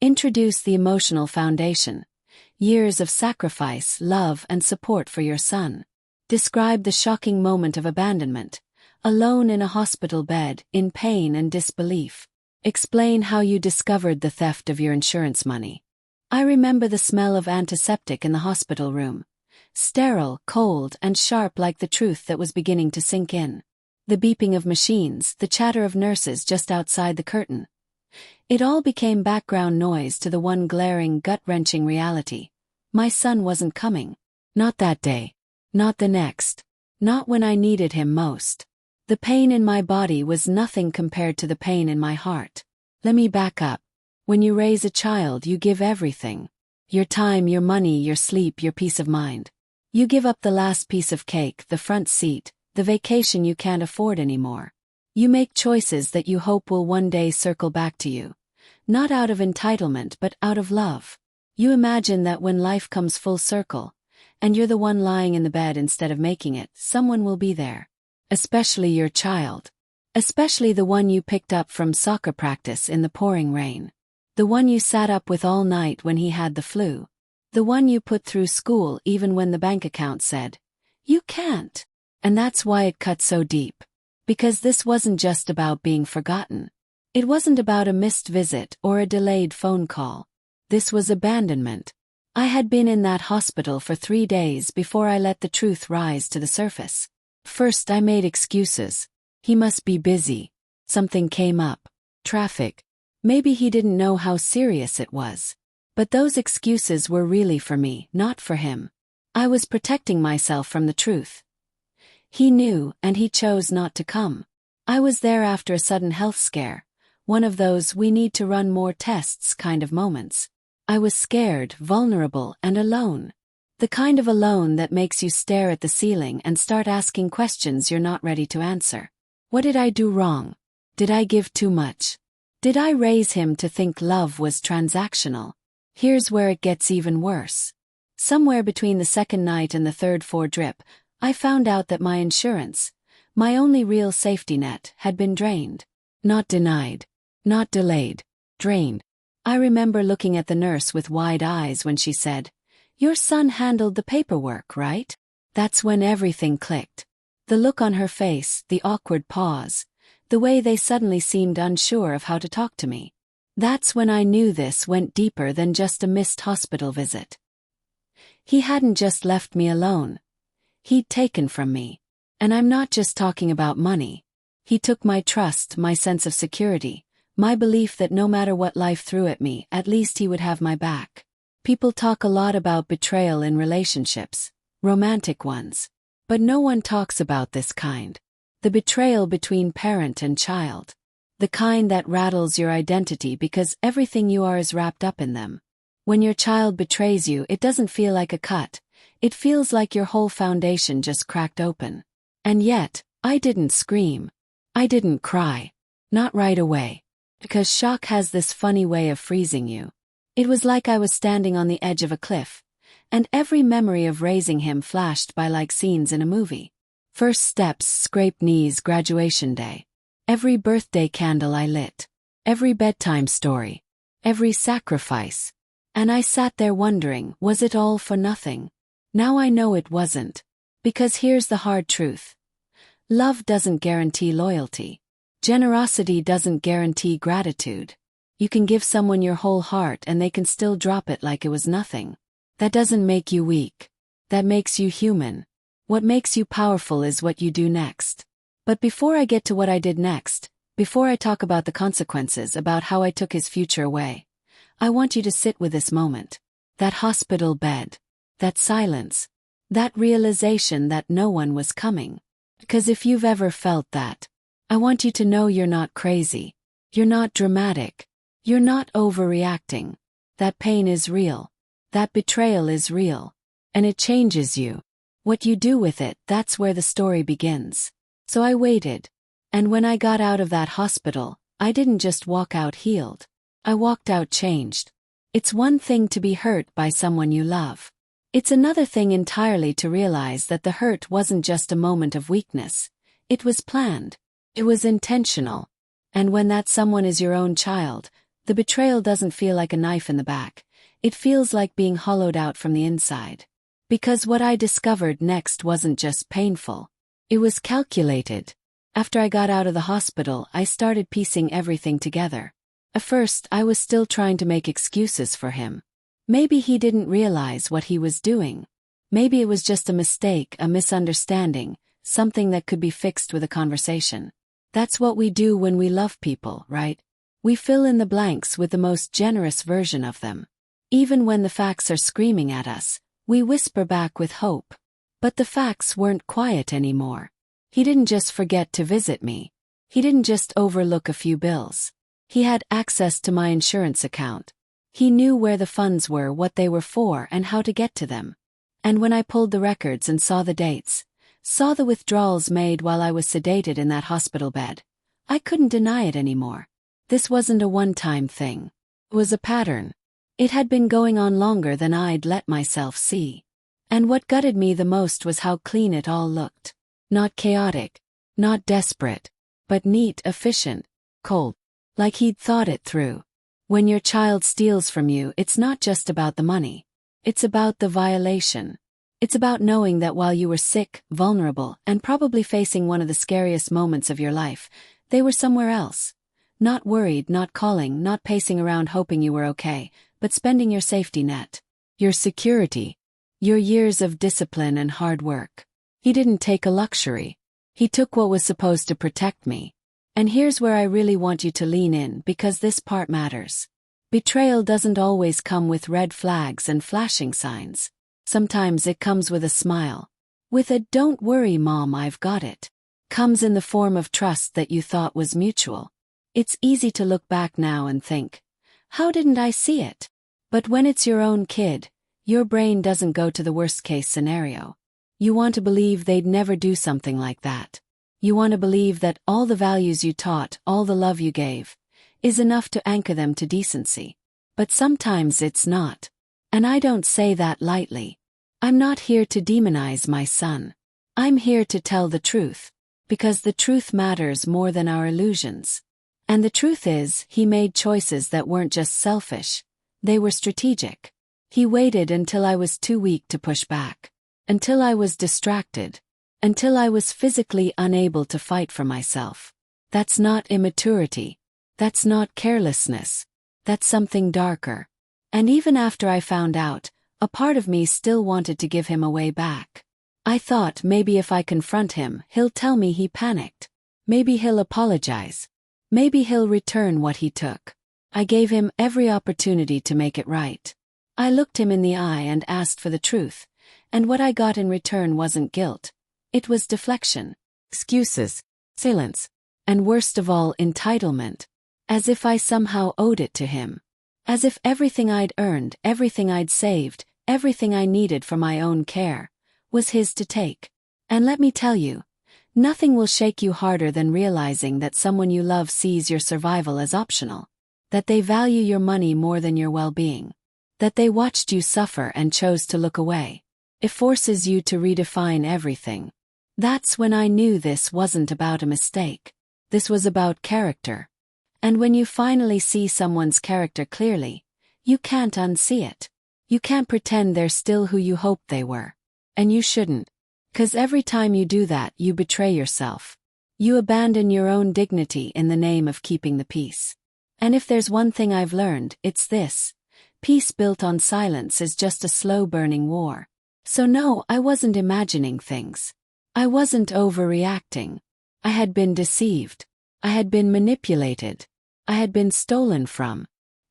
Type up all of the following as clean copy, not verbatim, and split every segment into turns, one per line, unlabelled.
Introduce the emotional foundation. Years of sacrifice, love, and support for your son. Describe the shocking moment of abandonment. Alone in a hospital bed, in pain and disbelief. Explain how you discovered the theft of your insurance money. I remember the smell of antiseptic in the hospital room. Sterile, cold, and sharp like the truth that was beginning to sink in. The beeping of machines, the chatter of nurses just outside the curtain. It all became background noise to the one glaring, gut-wrenching reality. My son wasn't coming. Not that day. Not the next. Not when I needed him most. The pain in my body was nothing compared to the pain in my heart. Let me back up. When you raise a child, you give everything. Your time, your money, your sleep, your peace of mind. You give up the last piece of cake, the front seat, the vacation you can't afford anymore. You make choices that you hope will one day circle back to you. Not out of entitlement, but out of love. You imagine that when life comes full circle, and you're the one lying in the bed instead of making it, someone will be there. Especially your child. Especially the one you picked up from soccer practice in the pouring rain. The one you sat up with all night when he had the flu. The one you put through school even when the bank account said, "You can't." And that's why it cut so deep. Because this wasn't just about being forgotten. It wasn't about a missed visit or a delayed phone call. This was abandonment. I had been in that hospital for 3 days before I let the truth rise to the surface. First I made excuses. He must be busy. Something came up. Traffic. Maybe he didn't know how serious it was. But those excuses were really for me, not for him. I was protecting myself from the truth. He knew, and he chose not to come. I was there after a sudden health scare, one of those we need to run more tests kind of moments. I was scared, vulnerable, and alone. The kind of alone that makes you stare at the ceiling and start asking questions you're not ready to answer. What did I do wrong? Did I give too much? Did I raise him to think love was transactional? Here's where it gets even worse. Somewhere between the second night and the third 4-drip, I found out that my insurance, my only real safety net, had been drained. Not denied. Not delayed. Drained. I remember looking at the nurse with wide eyes when she said, "Your son handled the paperwork, right?" That's when everything clicked. The look on her face, the awkward pause, the way they suddenly seemed unsure of how to talk to me. That's when I knew this went deeper than just a missed hospital visit. He hadn't just left me alone. He'd taken from me. And I'm not just talking about money. He took my trust, my sense of security, my belief that no matter what life threw at me, at least he would have my back. People talk a lot about betrayal in relationships, romantic ones. But no one talks about this kind. The betrayal between parent and child. The kind that rattles your identity because everything you are is wrapped up in them. When your child betrays you, it doesn't feel like a cut. It feels like your whole foundation just cracked open. And yet, I didn't scream. I didn't cry. Not right away. Because shock has this funny way of freezing you. It was like I was standing on the edge of a cliff, and every memory of raising him flashed by like scenes in a movie. First steps, scraped knees, graduation day. Every birthday candle I lit. Every bedtime story. Every sacrifice. And I sat there wondering, was it all for nothing? Now I know it wasn't. Because here's the hard truth. Love doesn't guarantee loyalty. Generosity doesn't guarantee gratitude. You can give someone your whole heart and they can still drop it like it was nothing. That doesn't make you weak. That makes you human. What makes you powerful is what you do next. But before I get to what I did next, before I talk about the consequences, about how I took his future away, I want you to sit with this moment. That hospital bed. That silence. That realization that no one was coming. Because if you've ever felt that, I want you to know you're not crazy. You're not dramatic. You're not overreacting. That pain is real. That betrayal is real. And it changes you. What you do with it, that's where the story begins. So I waited. And when I got out of that hospital, I didn't just walk out healed. I walked out changed. It's one thing to be hurt by someone you love. It's another thing entirely to realize that the hurt wasn't just a moment of weakness. It was planned. It was intentional. And when that someone is your own child, The betrayal doesn't feel like a knife in the back. It feels like being hollowed out from the inside. Because what I discovered next wasn't just painful. It was calculated. After I got out of the hospital, I started piecing everything together. At first, I was still trying to make excuses for him. Maybe he didn't realize what he was doing. Maybe it was just a mistake, a misunderstanding, something that could be fixed with a conversation. That's what we do when we love people, right? We fill in the blanks with the most generous version of them. Even when the facts are screaming at us, we whisper back with hope. But the facts weren't quiet anymore. He didn't just forget to visit me. He didn't just overlook a few bills. He had access to my insurance account. He knew where the funds were, what they were for, and how to get to them. And when I pulled the records and saw the dates, saw the withdrawals made while I was sedated in that hospital bed, I couldn't deny it anymore. This wasn't a one-time thing. It was a pattern. It had been going on longer than I'd let myself see. And what gutted me the most was how clean it all looked. Not chaotic, not desperate, but neat, efficient, cold. Like he'd thought it through. When your child steals from you, it's not just about the money. It's about the violation. It's about knowing that while you were sick, vulnerable, and probably facing one of the scariest moments of your life, they were somewhere else. Not worried, not calling, not pacing around hoping you were okay, but spending your safety net. Your security. Your years of discipline and hard work. He didn't take a luxury. He took what was supposed to protect me. And here's where I really want you to lean in, because this part matters. Betrayal doesn't always come with red flags and flashing signs. Sometimes it comes with a smile. With a "don't worry, Mom, I've got it." Comes in the form of trust that you thought was mutual. It's easy to look back now and think, how didn't I see it? But when it's your own kid, your brain doesn't go to the worst-case scenario. You want to believe they'd never do something like that. You want to believe that all the values you taught, all the love you gave, is enough to anchor them to decency. But sometimes it's not. And I don't say that lightly. I'm not here to demonize my son. I'm here to tell the truth. Because the truth matters more than our illusions. And the truth is, he made choices that weren't just selfish. They were strategic. He waited until I was too weak to push back. Until I was distracted. Until I was physically unable to fight for myself. That's not immaturity. That's not carelessness. That's something darker. And even after I found out, a part of me still wanted to give him a way back. I thought maybe if I confront him, he'll tell me he panicked. Maybe he'll apologize. Maybe he'll return what he took. I gave him every opportunity to make it right. I looked him in the eye and asked for the truth, and what I got in return wasn't guilt. It was deflection, excuses, silence, and worst of all, entitlement. As if I somehow owed it to him. As if everything I'd earned, everything I'd saved, everything I needed for my own care, was his to take. And let me tell you, nothing will shake you harder than realizing that someone you love sees your survival as optional. That they value your money more than your well-being. That they watched you suffer and chose to look away. It forces you to redefine everything. That's when I knew this wasn't about a mistake. This was about character. And when you finally see someone's character clearly, you can't unsee it. You can't pretend they're still who you hoped they were. And you shouldn't. 'Cause every time you do that, you betray yourself. You abandon your own dignity in the name of keeping the peace. And if there's one thing I've learned, it's this. Peace built on silence is just a slow-burning war. So no, I wasn't imagining things. I wasn't overreacting. I had been deceived. I had been manipulated. I had been stolen from.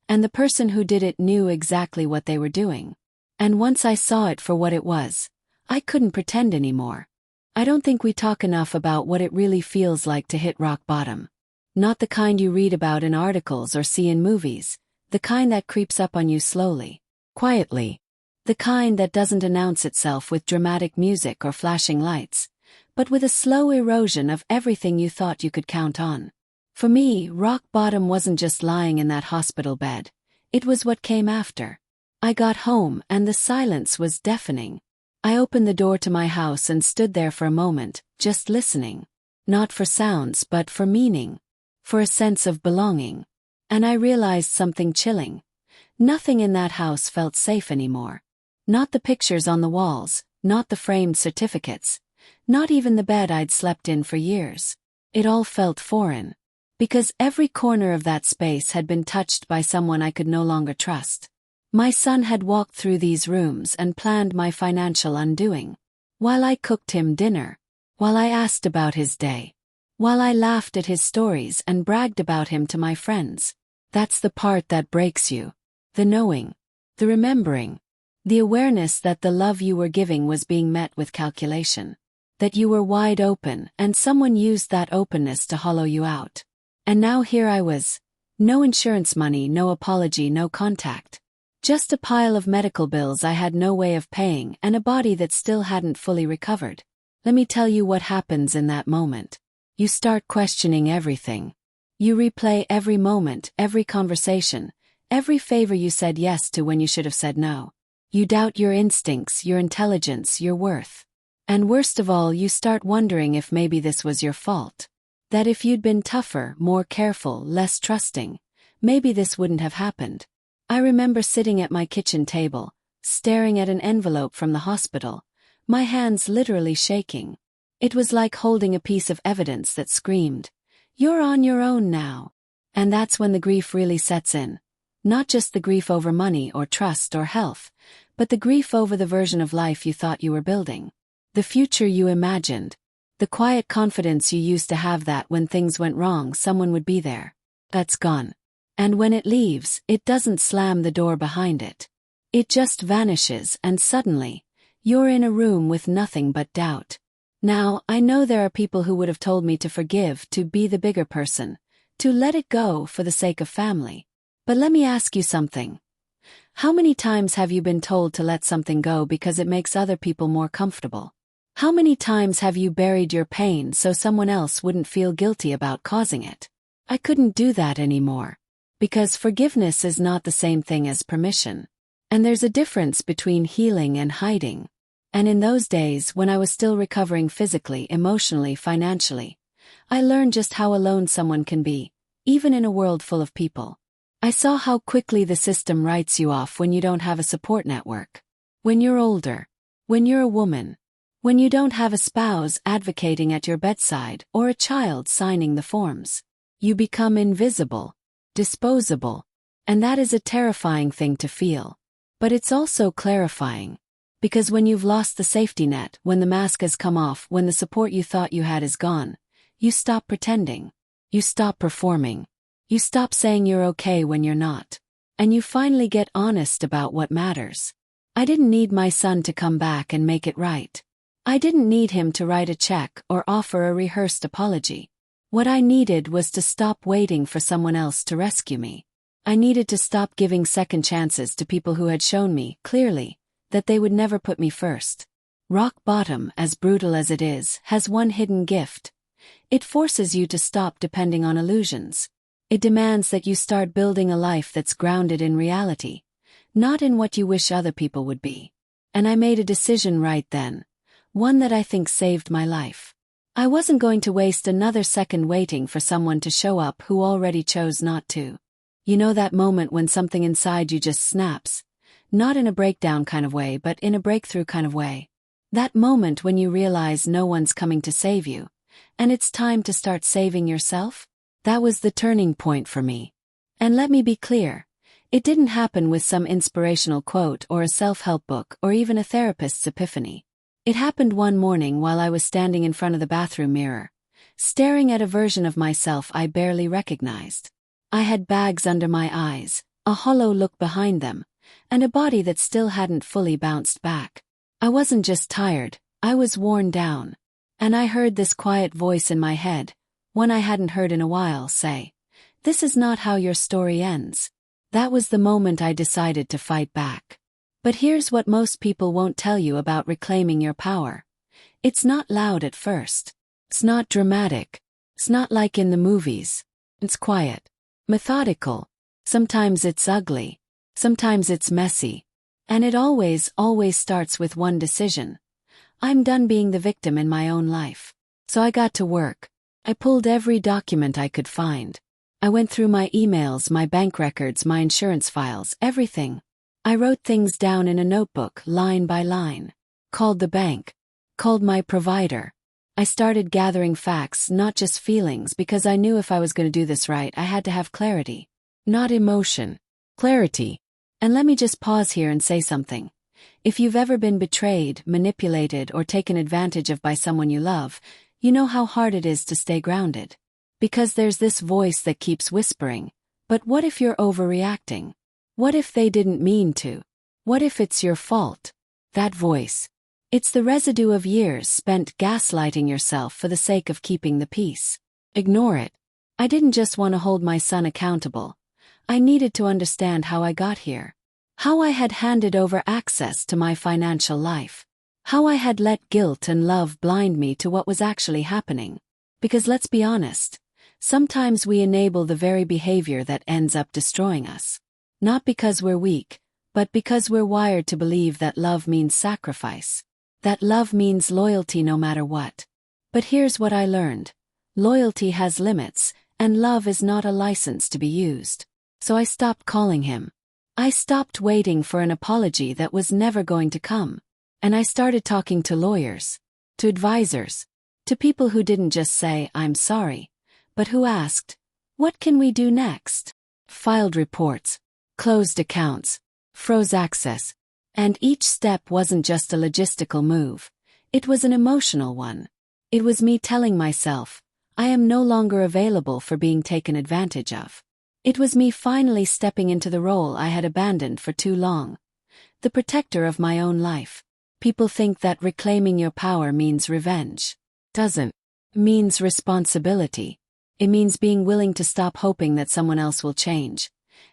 And the person who did it knew exactly what they were doing. And once I saw it for what it was, I couldn't pretend anymore. I don't think we talk enough about what it really feels like to hit rock bottom. Not the kind you read about in articles or see in movies, the kind that creeps up on you slowly, quietly. The kind that doesn't announce itself with dramatic music or flashing lights, but with a slow erosion of everything you thought you could count on. For me, rock bottom wasn't just lying in that hospital bed. It was what came after. I got home and the silence was deafening. I opened the door to my house and stood there for a moment, just listening. Not for sounds but for meaning. For a sense of belonging. And I realized something chilling. Nothing in that house felt safe anymore. Not the pictures on the walls, not the framed certificates, not even the bed I'd slept in for years. It all felt foreign. Because every corner of that space had been touched by someone I could no longer trust. My son had walked through these rooms and planned my financial undoing. While I cooked him dinner. While I asked about his day. While I laughed at his stories and bragged about him to my friends. That's the part that breaks you. The knowing. The remembering. The awareness that the love you were giving was being met with calculation. That you were wide open and someone used that openness to hollow you out. And now here I was. No insurance money, no apology, no contact. Just a pile of medical bills I had no way of paying and a body that still hadn't fully recovered. Let me tell you what happens in that moment. You start questioning everything. You replay every moment, every conversation, every favor you said yes to when you should have said no. You doubt your instincts, your intelligence, your worth. And worst of all, you start wondering if maybe this was your fault. That if you'd been tougher, more careful, less trusting, maybe this wouldn't have happened. I remember sitting at my kitchen table, staring at an envelope from the hospital, my hands literally shaking. It was like holding a piece of evidence that screamed, "You're on your own now." And that's when the grief really sets in. Not just the grief over money or trust or health, but the grief over the version of life you thought you were building. The future you imagined. The quiet confidence you used to have that when things went wrong someone would be there. That's gone. And when it leaves, it doesn't slam the door behind it. It just vanishes and suddenly, you're in a room with nothing but doubt. Now, I know there are people who would have told me to forgive, to be the bigger person, to let it go for the sake of family. But let me ask you something. How many times have you been told to let something go because it makes other people more comfortable? How many times have you buried your pain so someone else wouldn't feel guilty about causing it? I couldn't do that anymore. Because forgiveness is not the same thing as permission. And there's a difference between healing and hiding. And in those days when I was still recovering physically, emotionally, financially, I learned just how alone someone can be, even in a world full of people. I saw how quickly the system writes you off when you don't have a support network. When you're older. When you're a woman. When you don't have a spouse advocating at your bedside or a child signing the forms. You become invisible. Disposable. And that is a terrifying thing to feel. But it's also clarifying. Because when you've lost the safety net, when the mask has come off, when the support you thought you had is gone, you stop pretending. You stop performing. You stop saying you're okay when you're not. And you finally get honest about what matters. I didn't need my son to come back and make it right. I didn't need him to write a check or offer a rehearsed apology. What I needed was to stop waiting for someone else to rescue me. I needed to stop giving second chances to people who had shown me, clearly, that they would never put me first. Rock bottom, as brutal as it is, has one hidden gift. It forces you to stop depending on illusions. It demands that you start building a life that's grounded in reality, not in what you wish other people would be. And I made a decision right then, one that I think saved my life. I wasn't going to waste another second waiting for someone to show up who already chose not to. You know that moment when something inside you just snaps? Not in a breakdown kind of way, but in a breakthrough kind of way. That moment when you realize no one's coming to save you, and it's time to start saving yourself? That was the turning point for me. And let me be clear, it didn't happen with some inspirational quote or a self-help book or even a therapist's epiphany. It happened one morning while I was standing in front of the bathroom mirror, staring at a version of myself I barely recognized. I had bags under my eyes, a hollow look behind them, and a body that still hadn't fully bounced back. I wasn't just tired, I was worn down. And I heard this quiet voice in my head, one I hadn't heard in a while, say, "This is not how your story ends." That was the moment I decided to fight back. But here's what most people won't tell you about reclaiming your power. It's not loud at first. It's not dramatic. It's not like in the movies. It's quiet. Methodical. Sometimes it's ugly. Sometimes it's messy. And it always starts with one decision. I'm done being the victim in my own life. So I got to work. I pulled every document I could find. I went through my emails, my bank records, my insurance files, everything. I wrote things down in a notebook, line by line. Called the bank. Called my provider. I started gathering facts, not just feelings, because I knew if I was going to do this right, I had to have clarity. Not emotion. Clarity. And let me just pause here and say something. If you've ever been betrayed, manipulated, or taken advantage of by someone you love, you know how hard it is to stay grounded. Because there's this voice that keeps whispering, but what if you're overreacting? What if they didn't mean to? What if it's your fault? That voice. It's the residue of years spent gaslighting yourself for the sake of keeping the peace. Ignore it. I didn't just want to hold my son accountable. I needed to understand how I got here. How I had handed over access to my financial life. How I had let guilt and love blind me to what was actually happening. Because let's be honest, sometimes we enable the very behavior that ends up destroying us. Not because we're weak, but because we're wired to believe that love means sacrifice. That love means loyalty no matter what. But here's what I learned. Loyalty has limits, and love is not a license to be used. So I stopped calling him. I stopped waiting for an apology that was never going to come. And I started talking to lawyers, to advisors, to people who didn't just say, "I'm sorry," but who asked, "What can we do next?" Filed reports, closed accounts, froze access. And each step wasn't just a logistical move. It was an emotional one. It was me telling myself, I am no longer available for being taken advantage of. It was me finally stepping into the role I had abandoned for too long. The protector of my own life. People think that reclaiming your power means revenge. Doesn't. It means responsibility. It means being willing to stop hoping that someone else will change,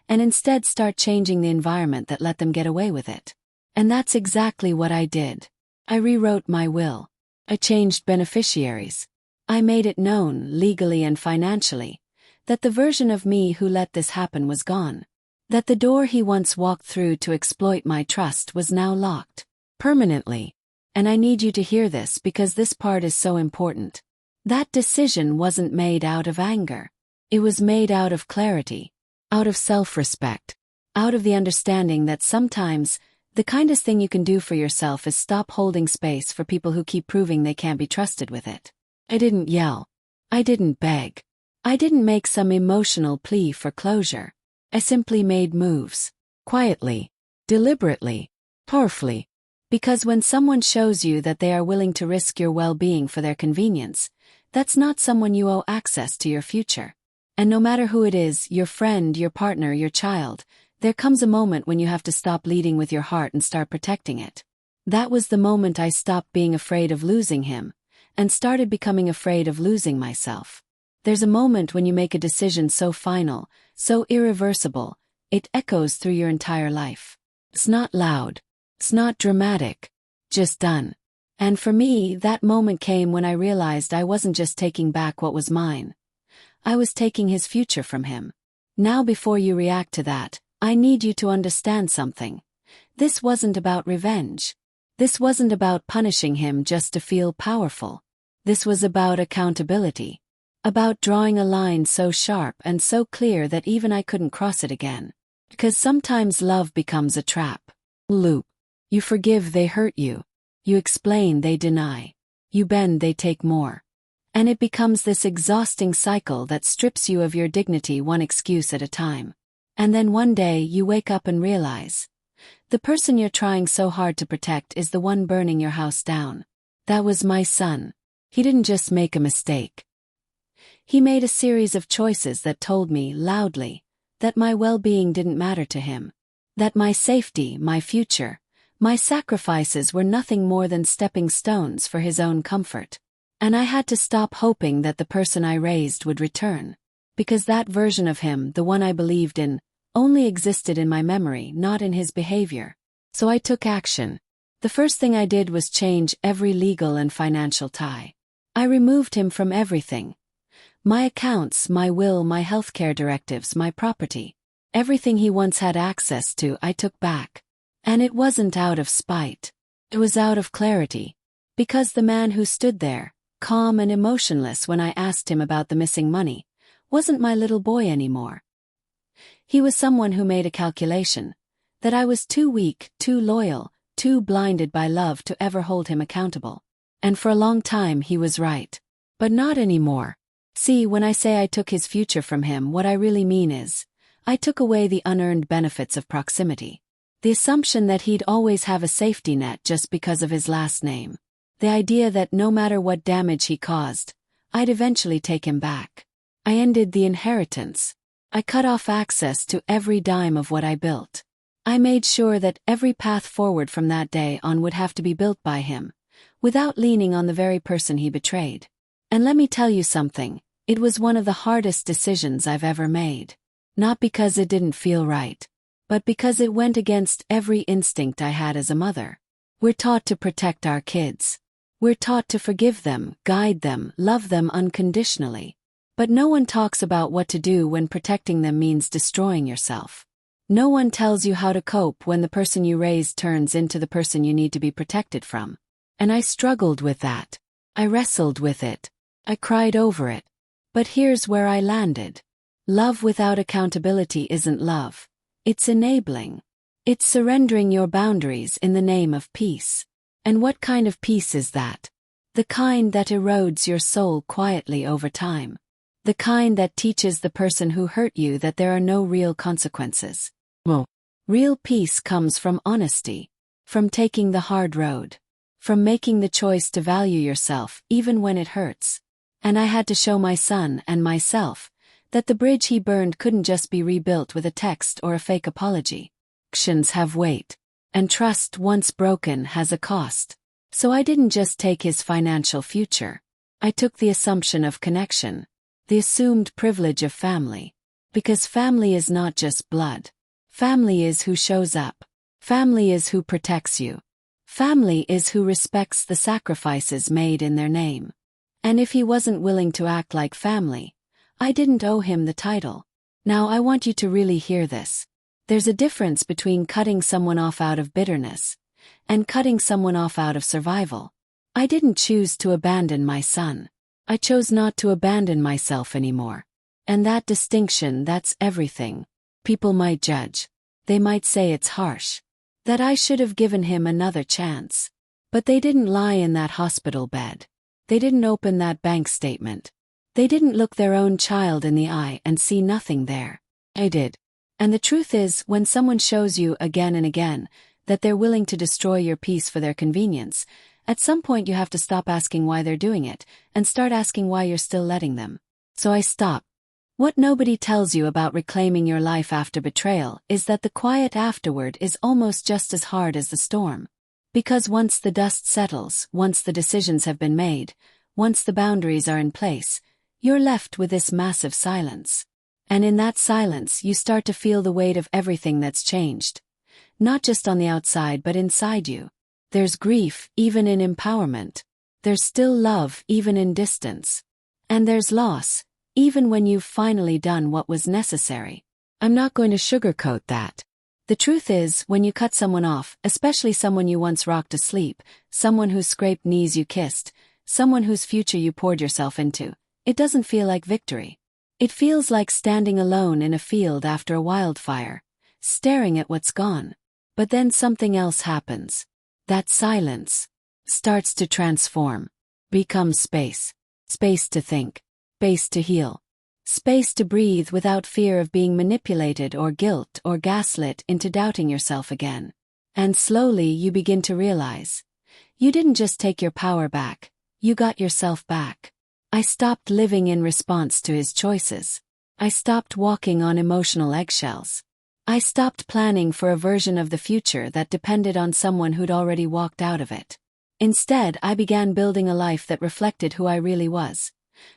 and instead start changing the environment that let them get away with it. And that's exactly what I did. I rewrote my will. I changed beneficiaries. I made it known, legally and financially, that the version of me who let this happen was gone. That the door he once walked through to exploit my trust was now locked. Permanently. And I need you to hear this because this part is so important. That decision wasn't made out of anger. It was made out of clarity. Out of self-respect. Out of the understanding that sometimes the kindest thing you can do for yourself is stop holding space for people who keep proving they can't be trusted with it. I didn't yell. I didn't beg. I didn't make some emotional plea for closure. I simply made moves. Quietly. Deliberately. Powerfully. Because when someone shows you that they are willing to risk your well-being for their convenience, that's not someone you owe access to your future. And no matter who it is, your friend, your partner, your child, there comes a moment when you have to stop leading with your heart and start protecting it. That was the moment I stopped being afraid of losing him, and started becoming afraid of losing myself. There's a moment when you make a decision so final, so irreversible, it echoes through your entire life. It's not loud. It's not dramatic. Just done. And for me, that moment came when I realized I wasn't just taking back what was mine. I was taking his future from him. Now before you react to that, I need you to understand something. This wasn't about revenge. This wasn't about punishing him just to feel powerful. This was about accountability. About drawing a line so sharp and so clear that even I couldn't cross it again. Because sometimes love becomes a trap. Loop. You forgive, they hurt you. You explain, they deny. You bend, they take more. And it becomes this exhausting cycle that strips you of your dignity one excuse at a time. And then one day you wake up and realize, the person you're trying so hard to protect is the one burning your house down. That was my son. He didn't just make a mistake. He made a series of choices that told me, loudly, that my well-being didn't matter to him. That my safety, my future, my sacrifices were nothing more than stepping stones for his own comfort. And I had to stop hoping that the person I raised would return. Because that version of him, the one I believed in, only existed in my memory, not in his behavior. So I took action. The first thing I did was change every legal and financial tie. I removed him from everything. My accounts, my will, my healthcare directives, my property. Everything he once had access to, I took back. And it wasn't out of spite. It was out of clarity. Because the man who stood there, calm and emotionless when I asked him about the missing money, wasn't my little boy anymore. He was someone who made a calculation that I was too weak, too loyal, too blinded by love to ever hold him accountable. And for a long time he was right. But not anymore. See, when I say I took his future from him, what I really mean is, I took away the unearned benefits of proximity. The assumption that he'd always have a safety net just because of his last name. The idea that no matter what damage he caused, I'd eventually take him back. I ended the inheritance. I cut off access to every dime of what I built. I made sure that every path forward from that day on would have to be built by him, without leaning on the very person he betrayed. And let me tell you something, it was one of the hardest decisions I've ever made. Not because it didn't feel right, but because it went against every instinct I had as a mother. We're taught to protect our kids. We're taught to forgive them, guide them, love them unconditionally. But no one talks about what to do when protecting them means destroying yourself. No one tells you how to cope when the person you raised turns into the person you need to be protected from. And I struggled with that. I wrestled with it. I cried over it. But here's where I landed. Love without accountability isn't love. It's enabling. It's surrendering your boundaries in the name of peace. And what kind of peace is that? The kind that erodes your soul quietly over time. The kind that teaches the person who hurt you that there are no real consequences. Well, real peace comes from honesty, from taking the hard road, from making the choice to value yourself even when it hurts. And I had to show my son and myself that the bridge he burned couldn't just be rebuilt with a text or a fake apology. Actions have weight, and trust once broken has a cost. So I didn't just take his financial future. I took the assumption of connection, the assumed privilege of family. Because family is not just blood. Family is who shows up. Family is who protects you. Family is who respects the sacrifices made in their name. And if he wasn't willing to act like family, I didn't owe him the title. Now I want you to really hear this. There's a difference between cutting someone off out of bitterness and cutting someone off out of survival. I didn't choose to abandon my son. I chose not to abandon myself anymore. And that distinction, that's everything. People might judge. They might say it's harsh. That I should have given him another chance. But they didn't lie in that hospital bed. They didn't open that bank statement. They didn't look their own child in the eye and see nothing there. I did. And the truth is, when someone shows you again and again that they're willing to destroy your peace for their convenience, at some point you have to stop asking why they're doing it and start asking why you're still letting them. So I stopped. What nobody tells you about reclaiming your life after betrayal is that the quiet afterward is almost just as hard as the storm. Because once the dust settles, once the decisions have been made, once the boundaries are in place, you're left with this massive silence. And in that silence you start to feel the weight of everything that's changed. Not just on the outside but inside you. There's grief, even in empowerment. There's still love, even in distance. And there's loss, even when you've finally done what was necessary. I'm not going to sugarcoat that. The truth is, when you cut someone off, especially someone you once rocked to sleep, someone whose scraped knees you kissed, someone whose future you poured yourself into, it doesn't feel like victory. It feels like standing alone in a field after a wildfire, staring at what's gone. But then something else happens. That silence starts to transform, becomes space. Space to think, space to heal, space to breathe without fear of being manipulated or guilt or gaslit into doubting yourself again. And slowly you begin to realize, you didn't just take your power back, you got yourself back. I stopped living in response to his choices. I stopped walking on emotional eggshells. I stopped planning for a version of the future that depended on someone who'd already walked out of it. Instead, I began building a life that reflected who I really was.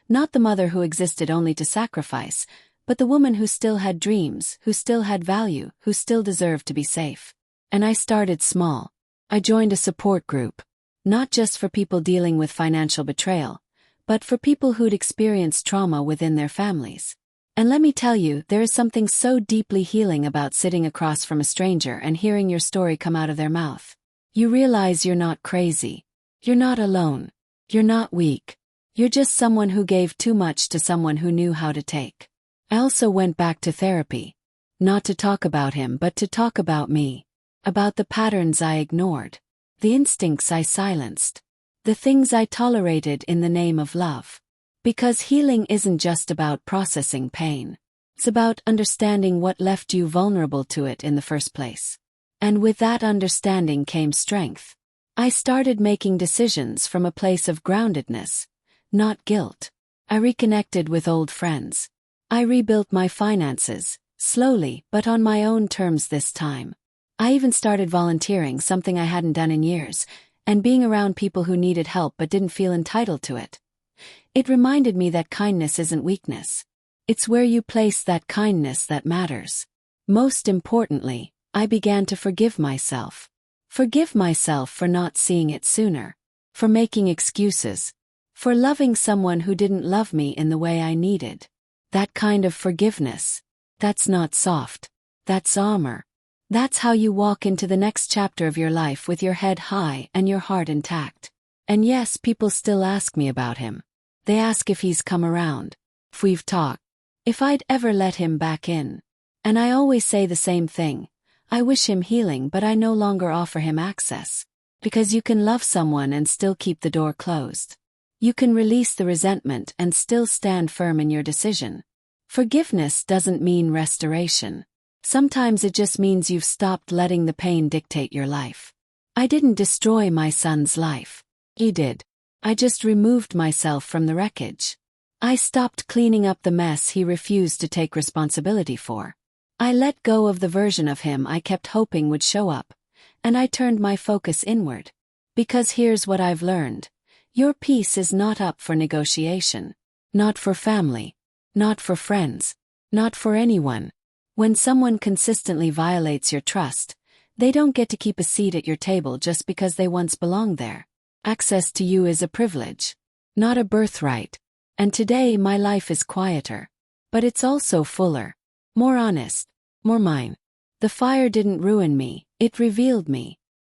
Not the mother who existed only to sacrifice, but the woman who still had dreams, who still had value, who still deserved to be safe. And I started small. I joined a support group. Not just for people dealing with financial betrayal, but for people who'd experienced trauma within their families. And let me tell you, there is something so deeply healing about sitting across from a stranger and hearing your story come out of their mouth. You realize you're not crazy. You're not alone. You're not weak. You're just someone who gave too much to someone who knew how to take. I also went back to therapy. Not to talk about him, but to talk about me. About the patterns I ignored. The instincts I silenced. The things I tolerated in the name of love. Because healing isn't just about processing pain. It's about understanding what left you vulnerable to it in the first place. And with that understanding came strength. I started making decisions from a place of groundedness, not guilt. I reconnected with old friends. I rebuilt my finances, slowly but on my own terms this time. I even started volunteering, something I hadn't done in years, and being around people who needed help but didn't feel entitled to it. It reminded me that kindness isn't weakness. It's where you place that kindness that matters. Most importantly, I began to forgive myself. Forgive myself for not seeing it sooner. For making excuses. For loving someone who didn't love me in the way I needed. That kind of forgiveness. That's not soft. That's armor. That's how you walk into the next chapter of your life with your head high and your heart intact. And yes, people still ask me about him. They ask if he's come around. If we've talked. If I'd ever let him back in. And I always say the same thing. I wish him healing, but I no longer offer him access. Because you can love someone and still keep the door closed. You can release the resentment and still stand firm in your decision. Forgiveness doesn't mean restoration. Sometimes it just means you've stopped letting the pain dictate your life. I didn't destroy my son's life. He did. I just removed myself from the wreckage. I stopped cleaning up the mess he refused to take responsibility for. I let go of the version of him I kept hoping would show up, and I turned my focus inward. Because here's what I've learned. Your peace is not up for negotiation. Not for family. Not for friends. Not for anyone. When someone consistently violates your trust, they don't get to keep a seat at your table just because they once belonged there. Access to you is a privilege, not a birthright. And today my life is quieter. But it's also fuller. More honest. More mine. The fire didn't ruin me, it revealed me.